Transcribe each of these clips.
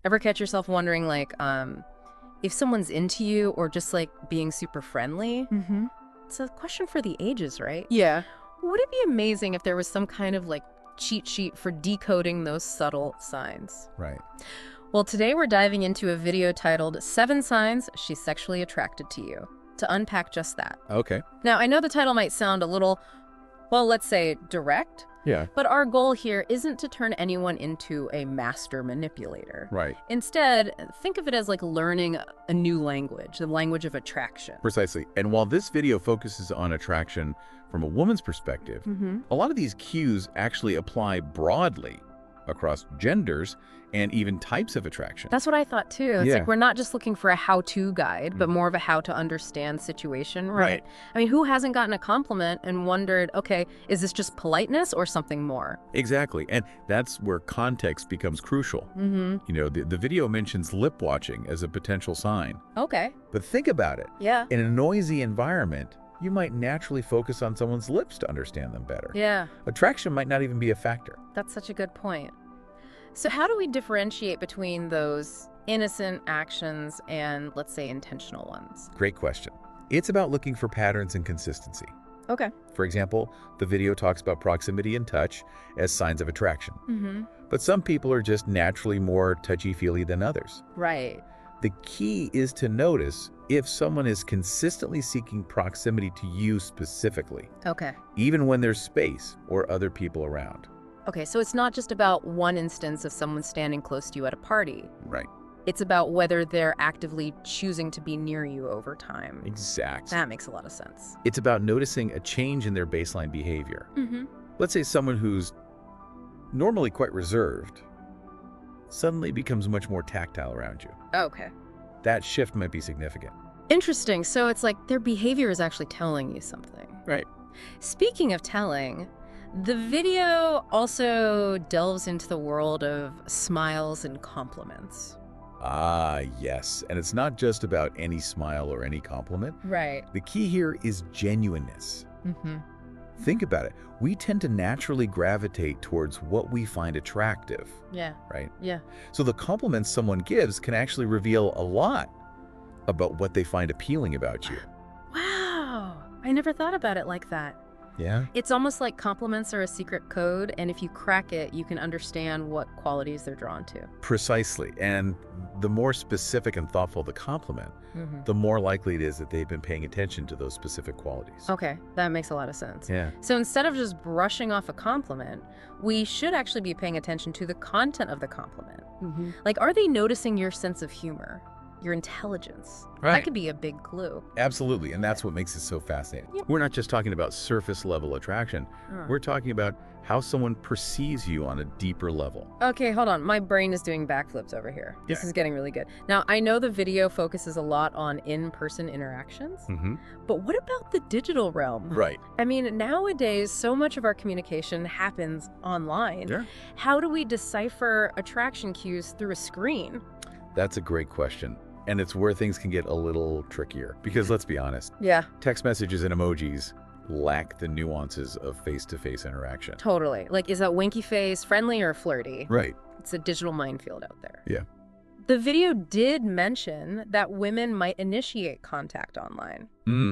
Ever catch yourself wondering, like, if someone's into you or just, like, being super friendly? Mm-hmm. It's a question for the ages, right? Yeah. Would it be amazing if there was some kind of, like, cheat sheet for decoding those subtle signs? Right. Well, today we're diving into a video titled 7 Signs She's Sexually Attracted to You, to unpack just that. Okay. Now, I know the title might sound a little, well, let's say direct, Yeah. but our goal here isn't to turn anyone into a master manipulator. Right. Instead, think of it as like learning a new language, the language of attraction. Precisely. And while this video focuses on attraction from a woman's perspective, a lot of these cues actually apply broadly across genders and even types of attraction. That's what I thought too. It's Yeah. like we're not just looking for a how-to guide, but more of a how to understand situation, right? Right. I mean, who hasn't gotten a compliment and wondered, okay, is this just politeness or something more? Exactly. And that's where context becomes crucial. You know, the video mentions lip watching as a potential sign. Okay. But think about it. Yeah. In a noisy environment, you might naturally focus on someone's lips to understand them better. Yeah. Attraction might not even be a factor. That's such a good point. So how do we differentiate between those innocent actions and, let's say, intentional ones? Great question. It's about looking for patterns and consistency. Okay. For example, the video talks about proximity and touch as signs of attraction. But some people are just naturally more touchy-feely than others. Right. The key is to notice if someone is consistently seeking proximity to you specifically, Okay. even when there's space or other people around. Okay, so it's not just about one instance of someone standing close to you at a party. Right. It's about whether they're actively choosing to be near you over time. Exactly. That makes a lot of sense. It's about noticing a change in their baseline behavior. Let's say someone who's normally quite reserved suddenly becomes much more tactile around you. Okay. That shift might be significant. Interesting. So it's like their behavior is actually telling you something. Right. Speaking of telling, the video also delves into the world of smiles and compliments. Ah, yes. And it's not just about any smile or any compliment. Right. The key here is genuineness. Think about it. We tend to naturally gravitate towards what we find attractive, Yeah. right? Yeah. So the compliments someone gives can actually reveal a lot about what they find appealing about you. Wow. I never thought about it like that. Yeah? It's almost like compliments are a secret code, and if you crack it, you can understand what qualities they're drawn to. Precisely. And the more specific and thoughtful the compliment, the more likely it is that they've been paying attention to those specific qualities. Okay, that makes a lot of sense. Yeah. So instead of just brushing off a compliment, we should actually be paying attention to the content of the compliment. Like, are they noticing your sense of humor, your intelligence? That Right. could be a big clue. Absolutely. And that's what makes it so fascinating. Yep. We're not just talking about surface level attraction. We're talking about how someone perceives you on a deeper level. Okay, hold on. My brain is doing backflips over here. This Yeah. is getting really good. Now, I know the video focuses a lot on in-person interactions, but what about the digital realm? Right. I mean, nowadays, so much of our communication happens online. Yeah. How do we decipher attraction cues through a screen? That's a great question. And it's where things can get a little trickier. Because let's be honest, Yeah, text messages and emojis lack the nuances of face-to-face interaction. totally. Like, is that winky face friendly or flirty? Right. It's a digital minefield out there. Yeah. The video did mention that women might initiate contact online,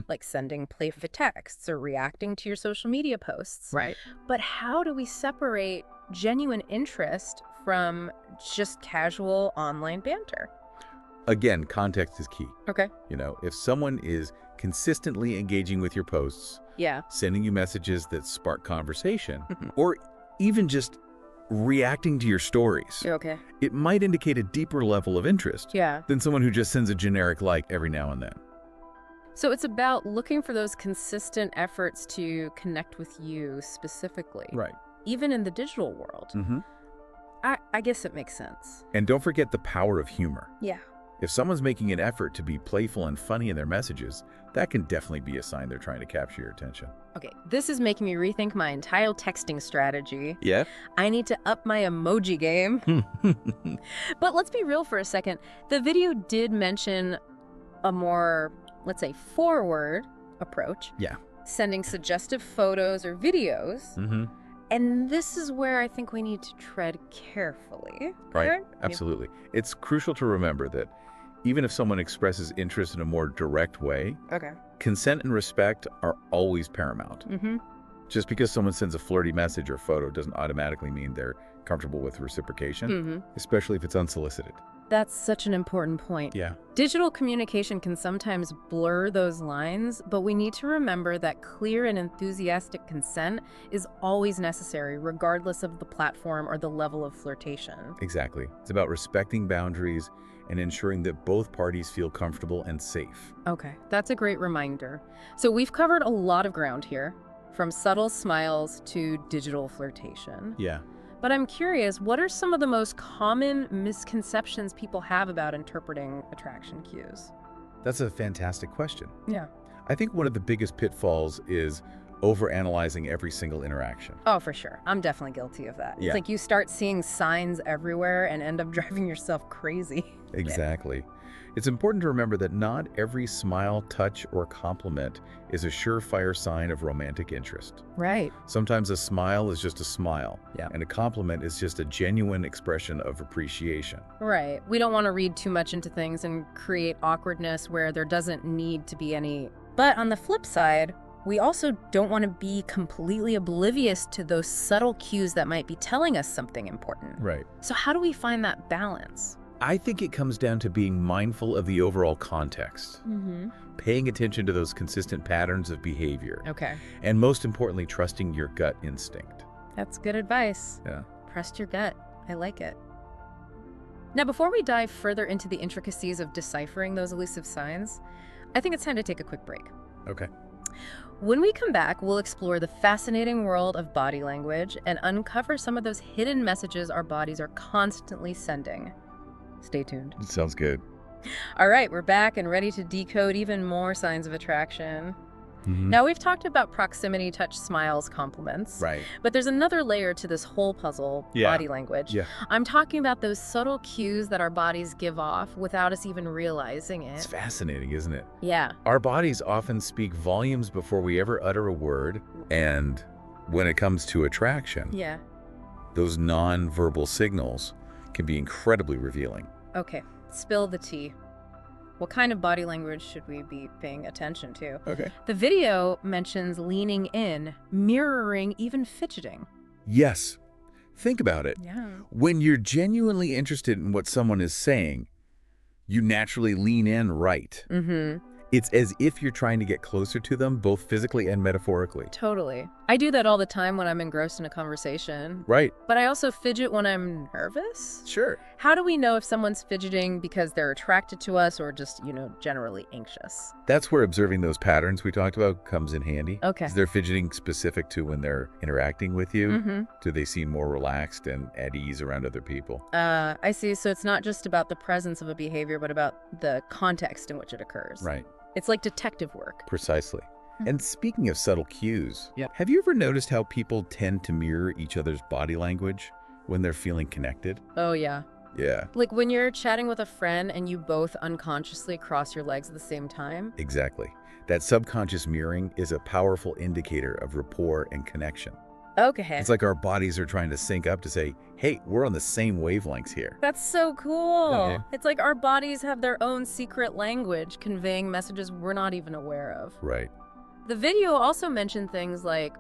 like sending playful texts or reacting to your social media posts. Right. But how do we separate genuine interest from just casual online banter? Again, context is key. Okay. You know, if someone is consistently engaging with your posts, Yeah. sending you messages that spark conversation, or even just reacting to your stories, You're okay. it might indicate a deeper level of interest Yeah. than someone who just sends a generic like every now and then. So it's about looking for those consistent efforts to connect with you specifically. Right. Even in the digital world. I guess it makes sense. And don't forget the power of humor. Yeah. If someone's making an effort to be playful and funny in their messages, that can definitely be a sign they're trying to capture your attention. Okay, this is making me rethink my entire texting strategy. Yeah? I need to up my emoji game. But let's be real for a second. The video did mention a more, let's say, forward approach. Yeah. Sending suggestive photos or videos. And this is where I think we need to tread carefully. Right, absolutely. It's crucial to remember that even if someone expresses interest in a more direct way, consent and respect are always paramount. Just because someone sends a flirty message or photo doesn't automatically mean they're comfortable with reciprocation, especially if it's unsolicited. That's such an important point. Yeah. Digital communication can sometimes blur those lines, but we need to remember that clear and enthusiastic consent is always necessary, regardless of the platform or the level of flirtation. Exactly. It's about respecting boundaries and ensuring that both parties feel comfortable and safe. Okay, that's a great reminder. So we've covered a lot of ground here, from subtle smiles to digital flirtation. Yeah. But I'm curious, what are some of the most common misconceptions people have about interpreting attraction cues? That's a fantastic question. Yeah. I think one of the biggest pitfalls is overanalyzing every single interaction. Oh, for sure. I'm definitely guilty of that. Yeah. It's like you start seeing signs everywhere and end up driving yourself crazy. Exactly. It's important to remember that not every smile, touch, or compliment is a surefire sign of romantic interest. Right. Sometimes a smile is just a smile, Yeah. and a compliment is just a genuine expression of appreciation. Right. We don't want to read too much into things and create awkwardness where there doesn't need to be any. But on the flip side, we also don't want to be completely oblivious to those subtle cues that might be telling us something important. Right. So how do we find that balance? I think it comes down to being mindful of the overall context, paying attention to those consistent patterns of behavior, Okay. and most importantly, trusting your gut instinct. That's good advice. Yeah. Trust your gut. I like it. Now, before we dive further into the intricacies of deciphering those elusive signs, I think it's time to take a quick break. Okay. When we come back, we'll explore the fascinating world of body language and uncover some of those hidden messages our bodies are constantly sending. Stay tuned. Sounds good. All right, we're back and ready to decode even more signs of attraction. Now, we've talked about proximity, touch, smiles, compliments. Right. But there's another layer to this whole puzzle, body language. Yeah. I'm talking about those subtle cues that our bodies give off without us even realizing It's it. fascinating, isn't it? Yeah. Our bodies often speak volumes before we ever utter a word, and when it comes to attraction, Yeah. those non-verbal signals can be incredibly revealing. Okay, spill the tea. What kind of body language should we be paying attention to? Okay. The video mentions leaning in, mirroring, even fidgeting. Yes. Think about it. Yeah. When you're genuinely interested in what someone is saying, you naturally lean in right. It's as if you're trying to get closer to them, both physically and metaphorically. Totally. I do that all the time when I'm engrossed in a conversation. Right. But I also fidget when I'm nervous. Sure. How do we know if someone's fidgeting because they're attracted to us or just, generally anxious? That's where observing those patterns we talked about comes in handy. Okay. Is their fidgeting specific to when they're interacting with you? Do they seem more relaxed and at ease around other people? I see. So it's not just about the presence of a behavior, but about the context in which it occurs. Right. It's like detective work. Precisely. And speaking of subtle cues, have you ever noticed how people tend to mirror each other's body language when they're feeling connected? Oh, yeah. Yeah. Like when you're chatting with a friend and you both unconsciously cross your legs at the same time. Exactly. That subconscious mirroring is a powerful indicator of rapport and connection. Okay. It's like our bodies are trying to sync up to say, hey, we're on the same wavelengths here. That's so cool. Okay. It's like our bodies have their own secret language conveying messages we're not even aware of. Right. The video also mentioned things like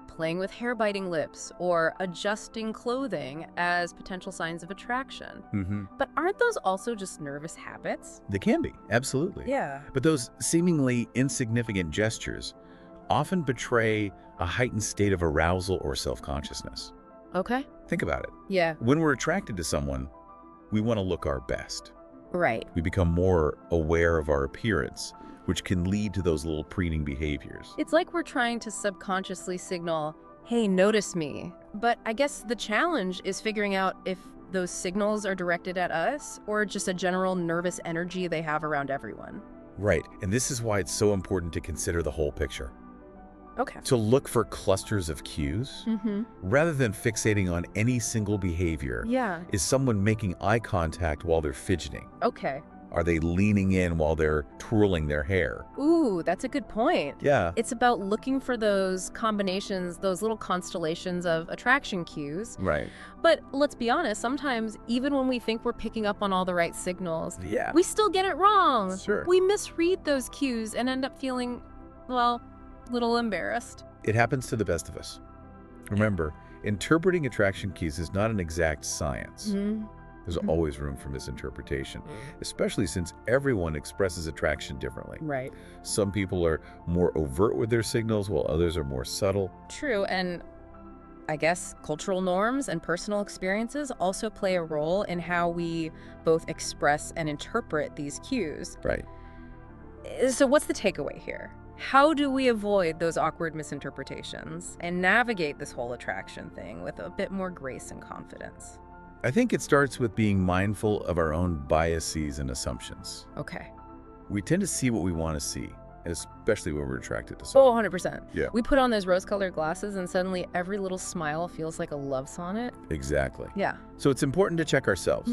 playing with hair-biting lips or adjusting clothing as potential signs of attraction. But aren't those also just nervous habits? They can be, absolutely. Yeah. But those seemingly insignificant gestures often betray a heightened state of arousal or self-consciousness. Okay. Think about it. Yeah. When we're attracted to someone, we want to look our best. Right. We become more aware of our appearance, which can lead to those little preening behaviors. It's like we're trying to subconsciously signal, hey, notice me. But I guess the challenge is figuring out if those signals are directed at us or just a general nervous energy they have around everyone. Right. And this is why it's so important to consider the whole picture. Okay. To look for clusters of cues, rather than fixating on any single behavior. Yeah. Is someone making eye contact while they're fidgeting? Okay. Are they leaning in while they're twirling their hair? Ooh, that's a good point. Yeah. It's about looking for those combinations, those little constellations of attraction cues. Right. But let's be honest, sometimes even when we think we're picking up on all the right signals, Yeah. we still get it wrong. Sure. We misread those cues and end up feeling, well, a little embarrassed. It happens to the best of us. Remember, interpreting attraction cues is not an exact science. There's always room for misinterpretation, especially since everyone expresses attraction differently. Right. Some people are more overt with their signals, while others are more subtle. True, and I guess cultural norms and personal experiences also play a role in how we both express and interpret these cues. Right. So what's the takeaway here? How do we avoid those awkward misinterpretations and navigate this whole attraction thing with a bit more grace and confidence? I think it starts with being mindful of our own biases and assumptions. Okay. We tend to see what we want to see, especially when we're attracted to someone. Oh, 100%. Yeah. We put on those rose-colored glasses and suddenly every little smile feels like a love sonnet. Exactly. Yeah. So it's important to check ourselves.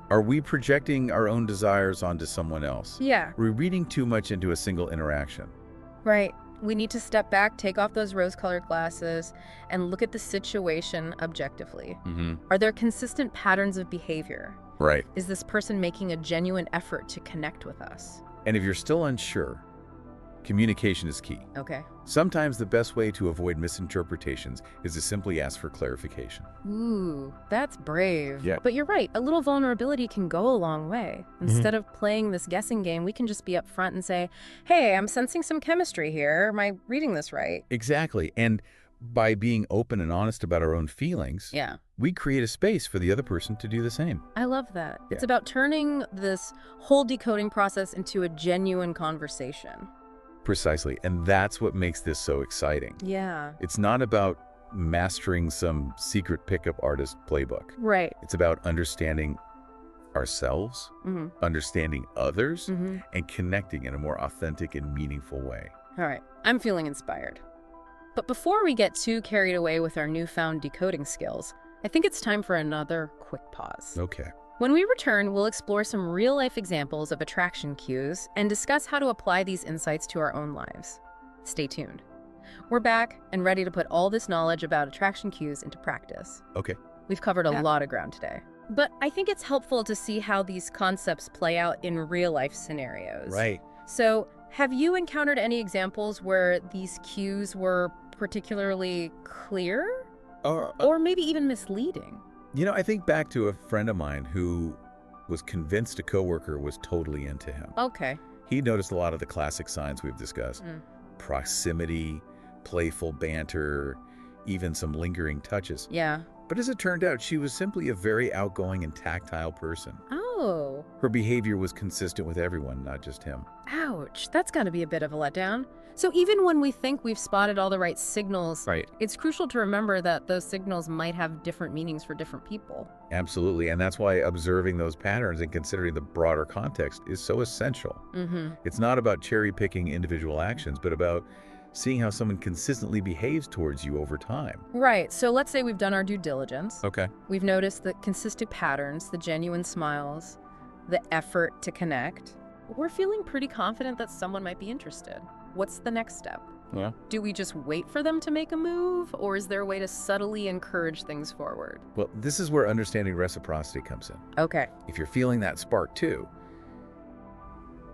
Are we projecting our own desires onto someone else? Yeah. Are we reading too much into a single interaction? Right. We need to step back, take off those rose-colored glasses, and look at the situation objectively. Are there consistent patterns of behavior? Right. Is this person making a genuine effort to connect with us? And if you're still unsure, communication is key. Okay. Sometimes the best way to avoid misinterpretations is to simply ask for clarification. Ooh, that's brave. Yeah. But you're right, a little vulnerability can go a long way. Instead of playing this guessing game, we can just be upfront and say, hey, I'm sensing some chemistry here. Am I reading this right? Exactly. And by being open and honest about our own feelings, Yeah. we create a space for the other person to do the same. I love that. Yeah. It's about turning this whole decoding process into a genuine conversation. Precisely. And that's what makes this so exciting. Yeah. It's not about mastering some secret pickup artist playbook. Right. It's about understanding ourselves, understanding others, and connecting in a more authentic and meaningful way. All right. I'm feeling inspired. But before we get too carried away with our newfound decoding skills, I think it's time for another quick pause. Okay. When we return, we'll explore some real-life examples of attraction cues and discuss how to apply these insights to our own lives. Stay tuned. We're back and ready to put all this knowledge about attraction cues into practice. Okay. We've covered a lot of ground today. But I think it's helpful to see how these concepts play out in real-life scenarios. Right. So, have you encountered any examples where these cues were particularly clear? Or maybe even misleading? You know, I think back to a friend of mine who was convinced a coworker was totally into him. Okay. He noticed a lot of the classic signs we've discussed. Proximity, playful banter, even some lingering touches. Yeah. But as it turned out, she was simply a very outgoing and tactile person. Oh. Her behavior was consistent with everyone, not just him. Ouch. That's got to be a bit of a letdown. So even when we think we've spotted all the right signals, it's crucial to remember that those signals might have different meanings for different people. Absolutely. And that's why observing those patterns and considering the broader context is so essential. It's not about cherry-picking individual actions, but about seeing how someone consistently behaves towards you over time. Right. So let's say we've done our due diligence. Okay. We've noticed the consistent patterns, the genuine smiles, the effort to connect. We're feeling pretty confident that someone might be interested. What's the next step? Yeah. Do we just wait for them to make a move, or is there a way to subtly encourage things forward? Well, this is where understanding reciprocity comes in. Okay. If you're feeling that spark too,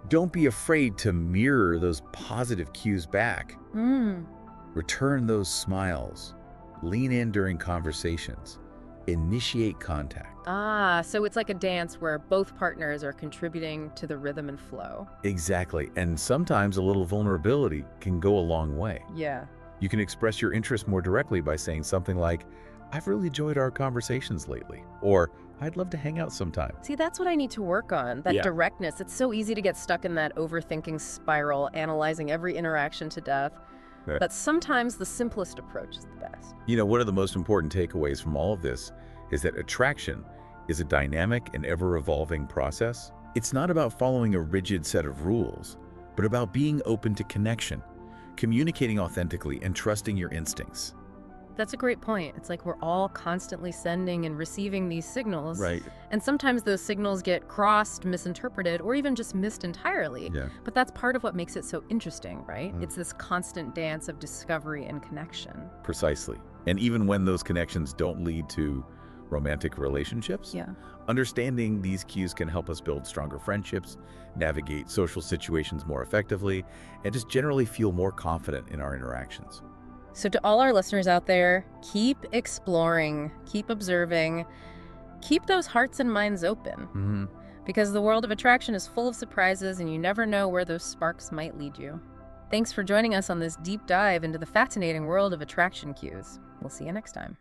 don't be afraid to mirror those positive cues back. Return those smiles. Lean in during conversations. Initiate contact. Ah, so it's like a dance where both partners are contributing to the rhythm and flow. Exactly. And sometimes a little vulnerability can go a long way. Yeah. You can express your interest more directly by saying something like, I've really enjoyed our conversations lately. Or, I'd love to hang out sometime. See, that's what I need to work on, that directness. It's so easy to get stuck in that overthinking spiral, analyzing every interaction to death. Yeah. But sometimes the simplest approach is the best. You know, one of the most important takeaways from all of this is that attraction is a dynamic and ever-evolving process. It's not about following a rigid set of rules, but about being open to connection, communicating authentically, and trusting your instincts. That's a great point. It's like we're all constantly sending and receiving these signals. Right. And sometimes those signals get crossed, misinterpreted, or even just missed entirely. Yeah. But that's part of what makes it so interesting, right? It's this constant dance of discovery and connection. Precisely. And even when those connections don't lead to romantic relationships, understanding these cues can help us build stronger friendships, navigate social situations more effectively, and just generally feel more confident in our interactions. So to all our listeners out there, keep exploring, keep observing, keep those hearts and minds open. Because the world of attraction is full of surprises and you never know where those sparks might lead you. Thanks for joining us on this deep dive into the fascinating world of attraction cues. We'll see you next time.